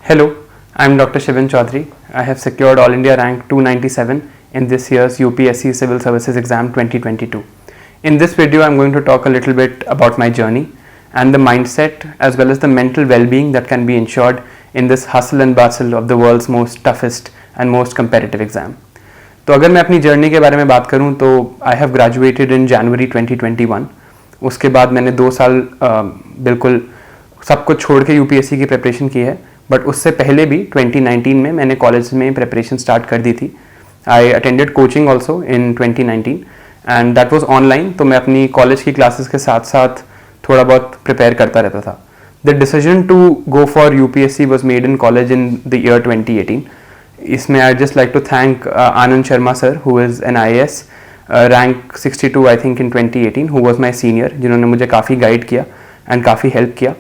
Hello, I am Dr. Shivan Chaudhary. I have secured All India rank 297 in this year's UPSC Civil Services Exam 2022. In this video, I am going to talk a little bit about my journey and the mindset as well as the mental well-being that can be ensured in this hustle and bustle of the world's most toughest and most competitive exam. तो अगर मैं अपनी journey के बारे में बात करूं तो आई हैव ग्रेजुएटेड इन जनवरी 2021. उसके बाद मैंने 2 साल बिल्कुल सब कुछ छोड़ के यूपीएससी की प्रिपरेशन की है. बट उससे पहले भी 2019 में मैंने कॉलेज में प्रिपरेशन स्टार्ट कर दी थी. I attended coaching also in 2019 and that was online. तो मैं अपनी कॉलेज की क्लासेस के साथ साथ थोड़ा बहुत प्रिपेयर करता रहता था. The decision to go for UPSC was made in college in the year 2018. इसमें I just like to thank Anand Sharma sir who is an IAS rank 62 I think in 2018 who was my senior, जिन्होंने मुझे काफ़ी guide किया and काफ़ी help किया.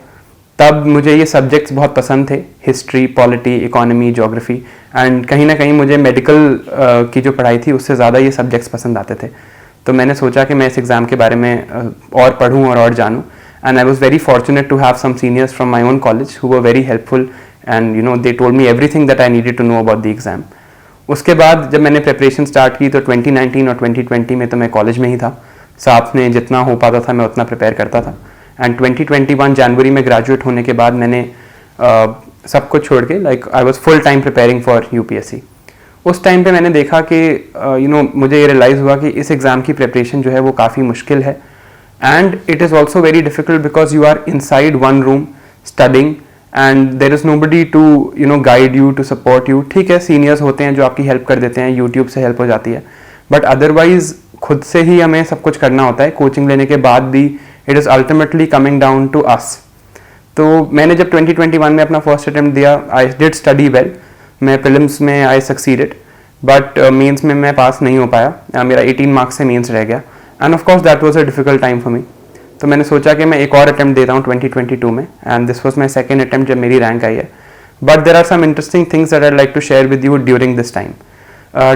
तब मुझे ये सब्जेक्ट्स बहुत पसंद थे, history, polity, economy, geography and कहीं ना कहीं मुझे मेडिकल की जो पढ़ाई थी उससे ज़्यादा ये सब्जेक्ट्स पसंद आते थे. तो मैंने सोचा कि मैं इस एग्ज़ाम के बारे में और पढ़ूँ और जानूँ. And I was very fortunate to have some seniors from my own college who were very helpful and you know they told me everything that I needed to know about the exam. उसके बाद जब मैंने preparation start की तो 2019 और 2020 में तो मैं कॉलेज में ही था. साथ में जितना हो पाता था मैं उतना प्रिपेयर करता था. एंड 2021 जनवरी में ग्रेजुएट होने के बाद मैंने सब कुछ छोड़ के like I was full time preparing for UPSC. उस टाइम पे मैंने देखा कि मुझे ये रियलाइज़ हुआ कि इस एग्ज़ाम की प्रिपरेशन जो है वो काफ़ी मुश्किल है and it is also very difficult because you are inside one room studying and there is nobody to guide you to support you. ठीक है, सीनियर्स होते हैं जो आपकी हेल्प कर देते हैं, यूट्यूब से हेल्प हो जाती है, बट अदरवाइज खुद से ही हमें सब कुछ करना होता है. कोचिंग लेने के बाद भी it is ultimately coming down to us. तो मैंने जब 2021 में अपना फर्स्ट अटेम्प्ट दिया, आई डिड स्टडी वेल. मैं प्रीलिम्स में आई सक्सीडेड बट मेंस में मैं पास नहीं हो पाया. मेरा 18 मार्क्स से मेंस रह गया end of course that was a difficult time for me. तो मैंने सोचा कि मैं एक और अटेम्प्ट देता हूँ 2022 में and this was my second attempt जब मेरी रैंक आई है. But there are some interesting things that I like to share with you during this time.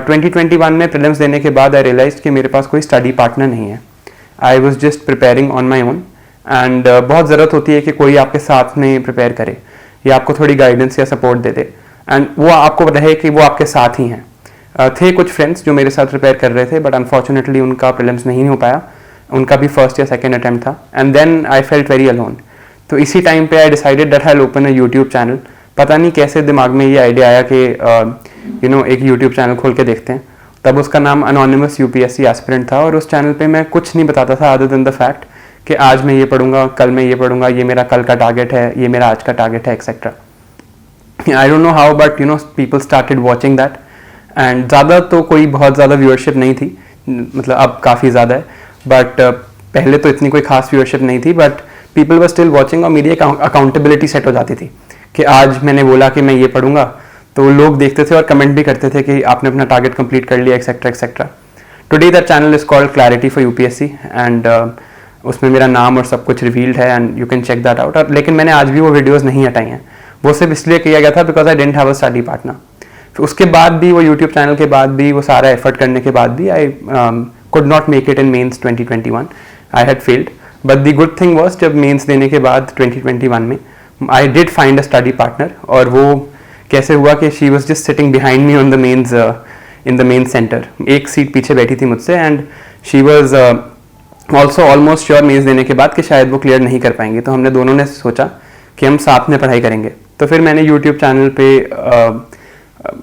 2021 में प्रीलिम्स देने के बाद आई रियलाइज कि मेरे पास कोई स्टडी पार्टनर नहीं है. I was just preparing on my own and बहुत ज़रूरत होती है कि कोई आपके साथ में प्रिपेयर करे या आपको थोड़ी गाइडेंस या सपोर्ट दे दे एंड वो आपको रहे कि वो आपके साथ ही हैं. थे कुछ फ्रेंड्स जो मेरे साथ प्रिपेयर कर रहे थे बट अनफॉर्चुनेटली उनका प्रीलिम्स नहीं हो पाया. उनका भी फर्स्ट या सेकेंड अटैम्प्ट था and then I felt very alone. तो इसी टाइम पे I decided that I will open a YouTube channel. पता नहीं कैसे दिमाग में ये आइडिया आया कि एक यूट्यूब चैनल खोल के देखते हैं. तब उसका नाम अनोनिमस यूपीएससी एस्पिरेंट था और उस चैनल पे मैं कुछ नहीं बताता था अदर देन द फैक्ट कि आज मैं ये पढ़ूंगा, कल मैं ये पढ़ूंगा, ये मेरा कल का टारगेट है, ये मेरा आज का टारगेट है, etcetera. I don't know how but people started watching that and ज़्यादा तो कोई बहुत ज़्यादा व्यूअरशिप नहीं थी, मतलब अब काफ़ी ज़्यादा है बट पहले तो इतनी कोई खास व्यूअरशिप नहीं थी. But people were still watching और मेरी अकाउंटेबिलिटी सेट हो जाती थी कि आज मैंने बोला कि मैं ये पढ़ूंगा तो लोग देखते थे और कमेंट भी करते थे कि आपने अपना टारगेट कंप्लीट कर लिया, etcetera etcetera. Today that channel is called Clarity for UPSC and उसमें मेरा नाम और सब कुछ रिवील्ड है and you can check that out. लेकिन मैंने आज भी वो वीडियोज़ नहीं हटाई हैं. वो सिर्फ इसलिए किया गया था because I didn't have a study partner. फिर उसके बाद भी वो यूट्यूब चैनल के बाद भी वो सारा एफर्ट करने के बाद भी I could not make it in mains 2021. I had failed but the good thing was जब मेंस देने के बाद 2021 में I did find a study partner. और वो कैसे हुआ कि she was just sitting behind me on the mains in the main centre. एक सीट पीछे बैठी थी मुझसे and she was also almost sure mains देने के बाद कि शायद वो क्लियर नहीं कर पाएंगे. तो हमने दोनों ने सोचा कि हम साथ में पढ़ाई करेंगे. तो फिर मैंने यूट्यूब चैनल पे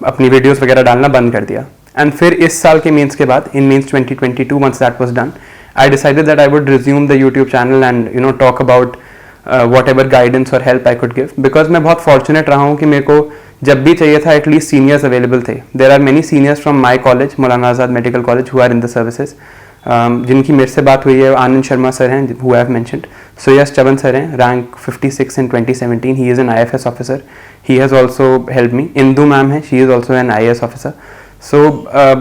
अपनी वीडियोस वगैरह डालना बंद कर दिया. एंड फिर इस साल के मेंस के बाद in men's 2022 once that was done I decided that I would resume the YouTube channel and talk about whatever guidance or help I could give because मैं बहुत fortunate रहा हूँ कि मेरे को जब भी चाहिए था एटलीस्ट सीनियर्स अवेलेबल थे. There are many seniors from my college, Maulana Azad Medical College, who are in the services. जिनकी मेरे से बात हुई है आनंद शर्मा सर हैं who have mentioned. Suyash Chavan sir हैं, rank 56 in 2017. He is an IFS officer. He has also help me. Indu ma'am है, she is also an IAS officer. So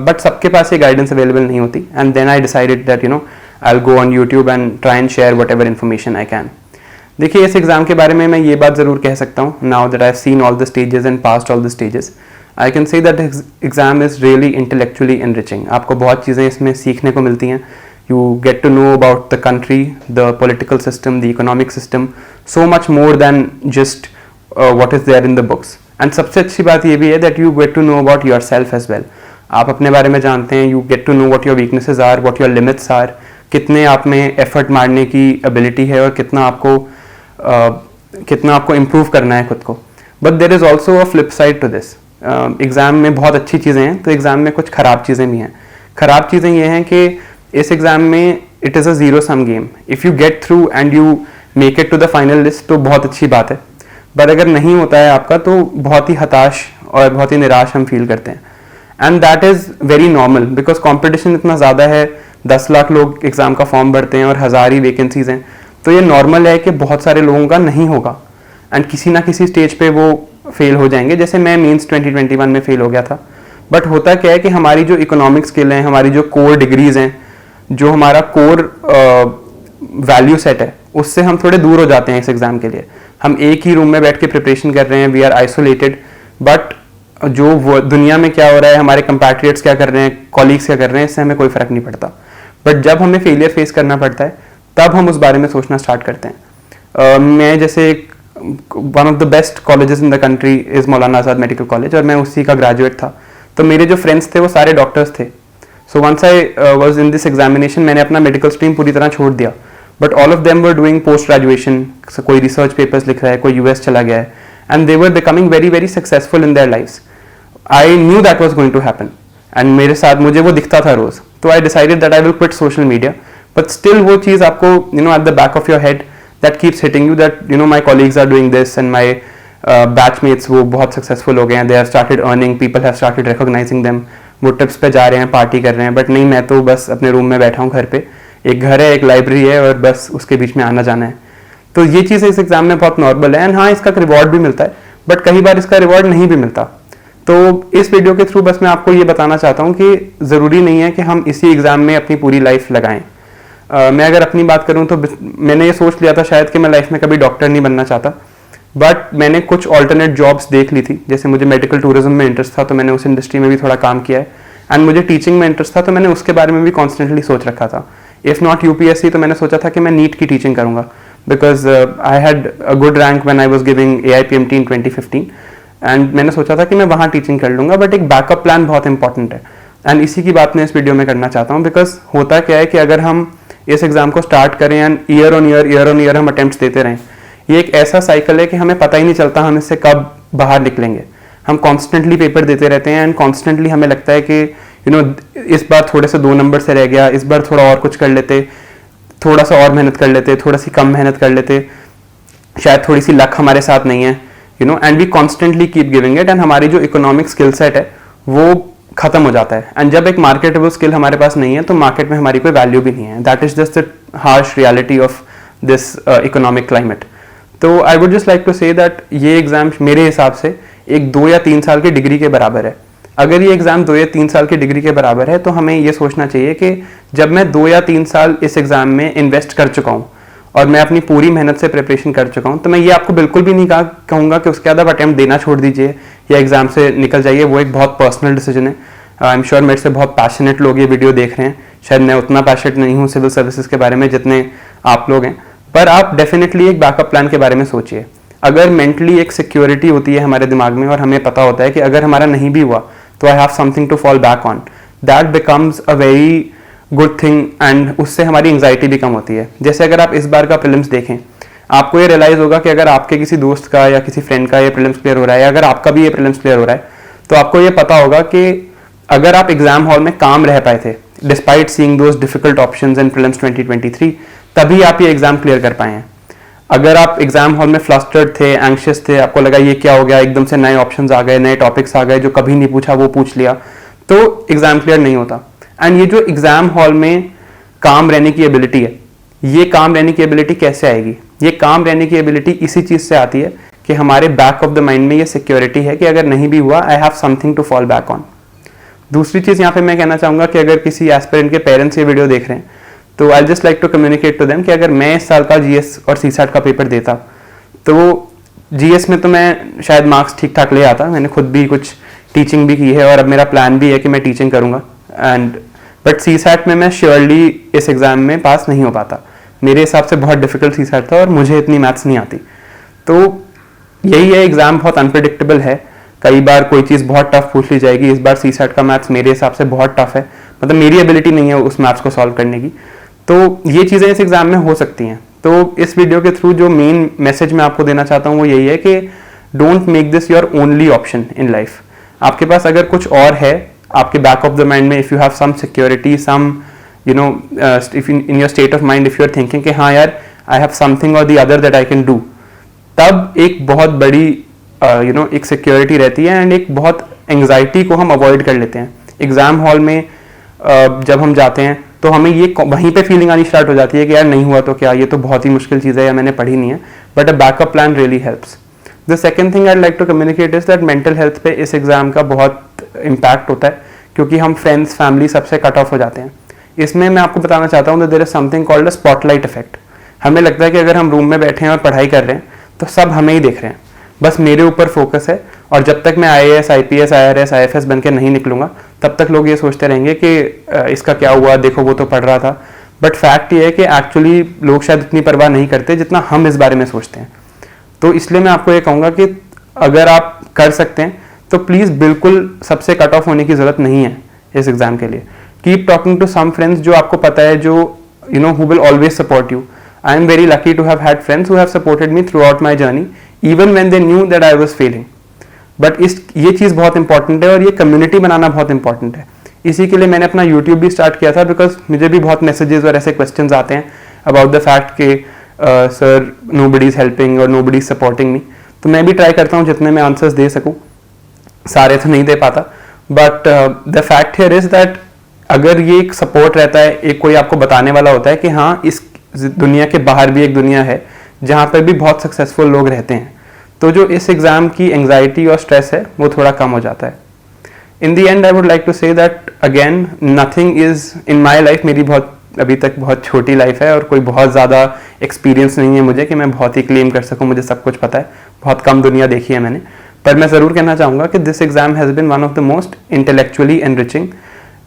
but सबके पास ये गाइडेंस अवेलेबल नहीं होती and then I decided that I will go on YouTube and try and share whatever information I can. देखिए इस exam के बारे में मैं ये बात ज़रूर कह सकता हूँ. Now that I have seen all the stages and passed all the stages I can say that exam is really intellectually enriching. आपको बहुत चीज़ें इसमें सीखने को मिलती हैं. you get to know about the country, the political system, the economic system, so much more than just what is there in the books. And सबसे अच्छी बात ये भी है that you get to know about yourself as well. आप अपने बारे में जानते हैं, you get to know what your weaknesses are, what your limits are, कितने आप में एफर्ट मारने की एबिलिटी है और कितना आपको इम्प्रूव करना है खुद को। But there is also a flip side to this. Exam में बहुत अच्छी चीज़ें हैं तो एग्ज़ाम में कुछ ख़राब चीज़ें भी हैं। ख़राब चीज़ें ये हैं कि इस एग्ज़ाम में it is a zero sum game. If you get through and you make it to the final list तो बहुत अच्छी बात है, बट अगर नहीं होता है आपका तो बहुत ही हताश और बहुत ही निराश हम फील करते हैं। And that is very normal because competition इतना ज़्यादा है, 10 लाख लोग एग्ज़ाम का फॉर्म भरते हैं और 1000 ही वैकेंसीज हैं, तो ये नॉर्मल है कि बहुत सारे लोगों का नहीं होगा एंड किसी ना किसी स्टेज पे वो फेल हो जाएंगे। जैसे मैं मीन्स 2021 में फेल हो गया था। बट होता क्या है कि हमारी जो इकोनॉमिक स्किल है, हमारी जो कोर डिग्रीज हैं, जो हमारा कोर वैल्यू सेट है, उससे हम थोड़े दूर हो जाते हैं इस एग्ज़ाम के लिए। हम एक ही रूम में बैठ के प्रिपरेशन कर रहे हैं, वी आर आइसोलेटेड, बट जो वो दुनिया में क्या हो रहा है, हमारे कंपैट्रियट्स क्या कर रहे हैं, कॉलीग्स क्या कर रहे हैं, इससे हमें कोई फ़र्क नहीं पड़ता। बट जब हमें फेलियर फेस करना पड़ता है तब हम उस बारे में सोचना स्टार्ट करते हैं। मैं जैसे one of the best colleges in the country is Maulana Azad Medical college और मैं उसी का ग्रेजुएट था। तो मेरे जो फ्रेंड्स थे वो सारे डॉक्टर्स थे। So once I was in this examination मैंने अपना मेडिकल स्ट्रीम पूरी तरह छोड़ दिया, but all of them were doing post graduation. कोई रिसर्च पेपर्स लिख रहा है, कोई यूएस चला गया है, and they were becoming very very successful in their lifes. I knew that was going to happen and मेरे साथ मुझे वो दिखता था रोज। तो I decided that I will quit social media, but still वो चीज़ आपको at the back of your head that keeps hitting you that my colleagues are doing this and my batchmates वो बहुत सक्सेसफुल हो गए हैं, they have started earning, people have started recognising them, वो tips पे जा रहे हैं, पार्टी कर रहे हैं। बट नहीं, मैं तो बस अपने रूम में बैठा हूँ घर पे, एक घर है, एक लाइब्रेरी है और बस उसके बीच में आना जाना है। तो ये चीज़ इस एग्जाम में बहुत नॉर्मल है एंड हाँ, इसका रिवॉर्ड भी मिलता है, बट कई बार इसका रिवॉर्ड नहीं भी मिलता। तो इस वीडियो के थ्रू बस मैं आपको ये बताना चाहता हूँ कि ज़रूरी नहीं है कि हम इसी एग्ज़ाम में अपनी पूरी लाइफ लगाएं। मैं अगर अपनी बात करूँ तो मैंने ये सोच लिया था शायद कि मैं लाइफ में कभी डॉक्टर नहीं बनना चाहता, बट मैंने कुछ ऑल्टरनेट जॉब्स देख ली थी। जैसे मुझे मेडिकल टूरिज्म में इंटरेस्ट था तो मैंने उस इंडस्ट्री में भी थोड़ा काम किया है, एंड मुझे टीचिंग में इंटरेस्ट था तो मैंने उसके बारे में भी कॉन्स्टेंटली सोच रखा था। इफ़ नॉट यूपीएससी तो मैंने सोचा था कि मैं नीट की टीचिंग करूँगा, because I had a good rank when I was giving AIPMT in 2015 and मैंने सोचा था कि मैं वहाँ टीचिंग कर लूँगा। बट एक बैकअप प्लान बहुत इंपॉर्टेंट है एंड इसी की बात मैं इस वीडियो में करना चाहता हूँ। बिकॉज होता क्या है कि अगर हम इस एग्ज़ाम को स्टार्ट करें एंड ईयर ऑन ईयर हम अटेम्प्ट्स देते रहें, ये एक ऐसा साइकिल है कि हमें पता ही नहीं चलता हम इससे कब बाहर निकलेंगे। हम कॉन्स्टेंटली पेपर देते रहते हैं एंड कॉन्स्टेंटली हमें लगता है कि इस बार थोड़े से 2 नंबर से रह गया, इस बार थोड़ा और कुछ कर लेते, थोड़ा सा और मेहनत कर लेते, थोड़ा सी कम मेहनत कर लेते, शायद थोड़ी सी लक हमारे साथ नहीं है, and we constantly keep giving it, and हमारी जो इकोनॉमिक स्किल सेट है वो खत्म हो जाता है। एंड जब एक मार्केटेबल स्किल हमारे पास नहीं है तो मार्केट में हमारी कोई वैल्यू भी नहीं है। That is just the harsh reality of this economic climate. तो I would just like to say that ये एग्जाम मेरे हिसाब से एक 2 या 3 साल की डिग्री के बराबर है। अगर ये एग्ज़ाम 2 या 3 साल की डिग्री के बराबर है तो हमें ये सोचना चाहिए कि जब मैं 2 या 3 साल इस एग्ज़ाम में इन्वेस्ट कर चुका हूँ और मैं अपनी पूरी मेहनत से प्रिपरेशन कर चुका हूँ, तो मैं ये आपको बिल्कुल भी नहीं कहूँगा कि उसके बाद आप अटैम्प्ट देना छोड़ दीजिए या एग्ज़ाम से निकल जाइए। वो एक बहुत पर्सनल डिसीजन है। आई एम श्योर मेरे से बहुत पैशनेट लोग ये वीडियो देख रहे हैं, शायद मैं उतना पैशनेट नहीं हूँ सिविल सर्विसेज के बारे में जितने आप लोग हैं, पर आप डेफिनेटली एक बैकअप प्लान के बारे में सोचिए। अगर मेंटली एक सिक्योरिटी होती है हमारे दिमाग में और हमें पता होता है कि अगर हमारा नहीं भी हुआ तो I have something to fall back on, that becomes a very good thing and उससे हमारी एंग्जाइटी भी कम होती है। जैसे अगर आप इस बार का प्रीलिम्स देखें, आपको ये रियलाइज़ होगा कि अगर आपके किसी दोस्त का या किसी फ्रेंड का ये प्रीलिम्स क्लियर हो रहा है या अगर आपका भी ये प्रीलिम्स क्लियर हो रहा है तो आपको ये पता होगा कि अगर आप एग्जाम हॉल में काम रह पाए थे despite seeing those difficult options in prelims 2023, तभी आप ये एग्जाम क्लियर कर पाए हैं। अगर आप एग्जाम हॉल में फ्लस्टर्ड थे, एंग्शियस थे, आपको लगा ये क्या हो गया, एकदम से नए ऑप्शंस आ गए, नए टॉपिक्स आ गए जो कभी नहीं पूछा वो पूछ लिया, तो एग्जाम क्लियर नहीं होता। एंड ये जो एग्जाम हॉल में काम रहने की एबिलिटी है, ये काम रहने की एबिलिटी कैसे आएगी? ये काम रहने की एबिलिटी इसी चीज से आती है कि हमारे बैक ऑफ द माइंड में ये सिक्योरिटी है कि अगर नहीं भी हुआ, I have something to fall back on. दूसरी चीज यहाँ पे मैं कहना चाहूंगा कि अगर किसी एस्पिरेंट के पेरेंट्स ये वीडियो देख रहे हैं तो I just like to communicate to them कि अगर मैं इस साल का जीएस और सीसैट का पेपर देता तो जीएस में तो मैं शायद मार्क्स ठीक ठाक ले आता, मैंने खुद भी कुछ टीचिंग भी की है और अब मेरा प्लान भी है कि मैं टीचिंग करूंगा, एंड बट सीसैट में मैं श्योरली इस एग्जाम में पास नहीं हो पाता। मेरे हिसाब से बहुत डिफिकल्ट सीसैट था और मुझे इतनी मैथ्स नहीं आती। तो यही है, एग्जाम बहुत अनप्रिडिक्टेबल है, कई बार कोई चीज़ बहुत टफ पूछ ली जाएगी। इस बार सीसैट का मैथ्स मेरे हिसाब से बहुत टफ है, मतलब मेरी एबिलिटी नहीं है उस मैथ्स को सॉल्व करने की। तो ये चीज़ें इस एग्जाम में हो सकती हैं। तो इस वीडियो के थ्रू जो मेन मैसेज मैं आपको देना चाहता हूँ वो यही है कि don't make this your only option in life. आपके पास अगर कुछ और है आपके बैक ऑफ द माइंड में, if you have some security, some you know if in your state of mind if you are thinking कि हाँ यार आई हैव समथिंग और the other that I can do, तब एक बहुत बड़ी एक सिक्योरिटी रहती है एंड एक बहुत एंग्जाइटी को हम अवॉइड कर लेते हैं। एग्जाम हॉल में जब हम जाते हैं तो हमें ये वहीं पे फीलिंग आनी स्टार्ट हो जाती है कि यार नहीं हुआ तो क्या, ये तो बहुत ही मुश्किल चीज़ है या मैंने पढ़ी नहीं है, but a backup plan really helps. The second thing I like to communicate is that mental health पे इस एग्जाम का बहुत इम्पैक्ट होता है, क्योंकि हम फ्रेंड्स फैमिली सबसे कट ऑफ हो जाते हैं। इसमें मैं आपको बताना चाहता हूँ there is something called a spotlight effect. हमें लगता है कि अगर हम रूम में बैठे हैं और पढ़ाई कर रहे हैं तो सब हमें ही देख रहे हैं, बस मेरे ऊपर फोकस है, और जब तक मैं IAS IPS IRS IFS बन के नहीं निकलूंगा तब तक लोग ये सोचते रहेंगे कि इसका क्या हुआ, देखो वो तो पढ़ रहा था। बट फैक्ट ये है कि एक्चुअली लोग शायद इतनी परवाह नहीं करते जितना हम इस बारे में सोचते हैं। तो इसलिए मैं आपको ये कहूँगा कि अगर आप कर सकते हैं तो प्लीज़ बिल्कुल सबसे कट ऑफ होने की ज़रूरत नहीं है इस एग्ज़ाम के लिए। Keep talking to some friends जो आपको पता है, जो who will always support you. I am very lucky to have had friends who have supported me throughout my journey even when they knew that I was failing. But ये चीज़ बहुत important है और ये community बनाना बहुत important है। इसी के लिए मैंने अपना यूट्यूब भी स्टार्ट किया था, बिकॉज मुझे भी बहुत मैसेजेस और ऐसे क्वेश्चंस आते हैं अबाउट द फैक्ट कि सर नोबडी इज हेल्पिंग और नोबडी इज सपोर्टिंग मी। तो मैं भी ट्राई करता हूँ जितने मैं आंसर्स दे सकूँ, सारे तो नहीं दे पाता, but the fact here is that अगर ये एक सपोर्ट रहता है, एक कोई आपको बताने वाला होता है कि हाँ इस दुनिया के बाहर भी एक दुनिया है जहाँ पर भी बहुत सक्सेसफुल लोग रहते हैं, तो जो इस एग्ज़ाम की एंग्जाइटी और स्ट्रेस है वो थोड़ा कम हो जाता है। In the end I would like to say that again nothing is in my life, मेरी अभी तक बहुत छोटी लाइफ है और कोई बहुत ज़्यादा एक्सपीरियंस नहीं है मुझे कि मैं बहुत ही क्लेम कर सकूँ मुझे सब कुछ पता है, बहुत कम दुनिया देखी है मैंने। पर मैं ज़रूर कहना चाहूँगा कि this exam has been one of the most intellectually enriching,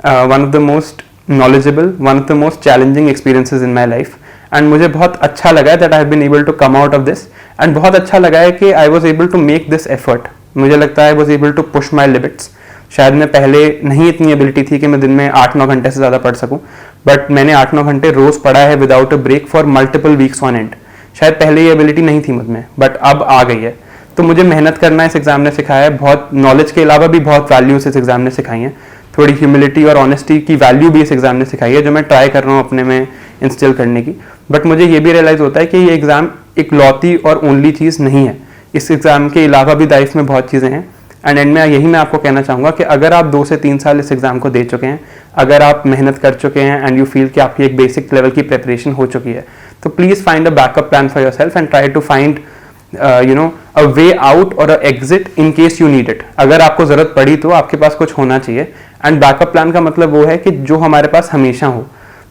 one of the most knowledgeable, one of the most challenging experiences in my life. And मुझे बहुत अच्छा लगा है that I have been able to come out of this, and बहुत अच्छा लगा है कि I was able to make this effort. मुझे लगता है I was able to push my limits. शायद मैं पहले नहीं इतनी एबिलिटी थी कि मैं दिन में 8-9 घंटे से ज़्यादा पढ़ सकूं, बट मैंने 8-9 घंटे रोज़ पढ़ा है without a break for multiple weeks on end. शायद पहले ये एबिलिटी नहीं थी मुझ में, बट अब आ गई है। तो मुझे मेहनत करना इस एग्ज़ाम ने सिखाया है, बहुत नॉलेज के अलावा भी बहुत वैल्यूज इस एग्ज़ाम ने सिखाई हैं, थोड़ी ह्यूमिलिटी और ऑनेस्टी की वैल्यू भी इस एग्ज़ाम ने सिखाई है, जो मैं ट्राई कर रहा हूँ अपने में इंस्टिल करने की। बट मुझे ये भी रियलाइज़ होता है कि ये एग्ज़ाम एक लौती और ओनली चीज़ नहीं है, इस एग्ज़ाम के अलावा भी लाइफ में बहुत चीज़ें हैं। एंड एंड में यही मैं आपको कहना चाहूँगा कि अगर आप 2 से 3 साल इस एग्ज़ाम को दे चुके हैं, अगर आप मेहनत कर चुके हैं एंड यू फील कि आपकी एक बेसिक लेवल की प्रिपरेशन हो चुकी है, तो please find a backup plan for yourself and try to find a way out और a exit in case you need it. अगर आपको ज़रूरत पड़ी तो आपके पास कुछ होना चाहिए। एंड बैकअप प्लान का मतलब वो है कि जो हमारे पास हमेशा हो।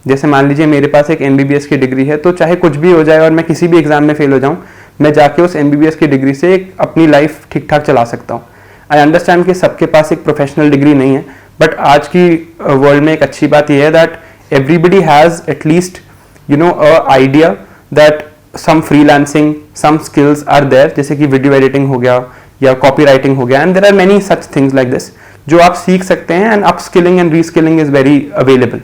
जैसे मान लीजिए मेरे पास एक MBBS की डिग्री है, तो चाहे कुछ भी हो जाए और मैं किसी भी एग्जाम में फेल हो जाऊँ, मैं जाके उस MBBS की डिग्री से अपनी लाइफ ठीक ठाक चला सकता हूँ। आई अंडरस्टैंड कि सबके पास एक प्रोफेशनल डिग्री नहीं है, बट आज की वर्ल्ड में एक अच्छी बात यह है that everybody has at least idea that some freelancing, some skills are there, जैसे कि वीडियो एडिटिंग हो गया या कॉपी राइटिंग हो गया, and there are many such things like this जो आप सीख सकते हैं, and upskilling and reskilling is very available.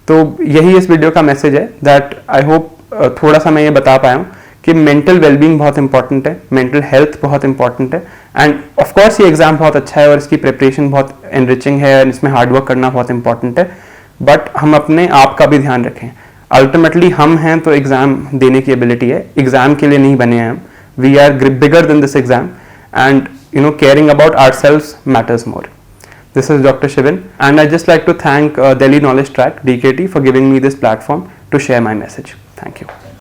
तो यही इस वीडियो का मैसेज है दैट आई होप थोड़ा सा मैं ये बता पाया हूँ कि मेंटल वेलबींग बहुत इंपॉर्टेंट है, मेंटल हेल्थ बहुत इंपॉर्टेंट है, एंड ऑफ कोर्स ये एग्जाम बहुत अच्छा है और इसकी प्रिपरेशन बहुत एनरिचिंग है और इसमें हार्डवर्क करना बहुत इंपॉर्टेंट है, बट हम अपने आप का भी ध्यान रखें। अल्टीमेटली हम हैं तो एग्जाम देने की एबिलिटी है, एग्जाम के लिए नहीं बने हैं हम। We are bigger than this exam, and caring about ourselves matters more. This is Dr. Shivan, and I'd just like to thank Delhi Knowledge Track, DKT, for giving me this platform to share my message. Thank you.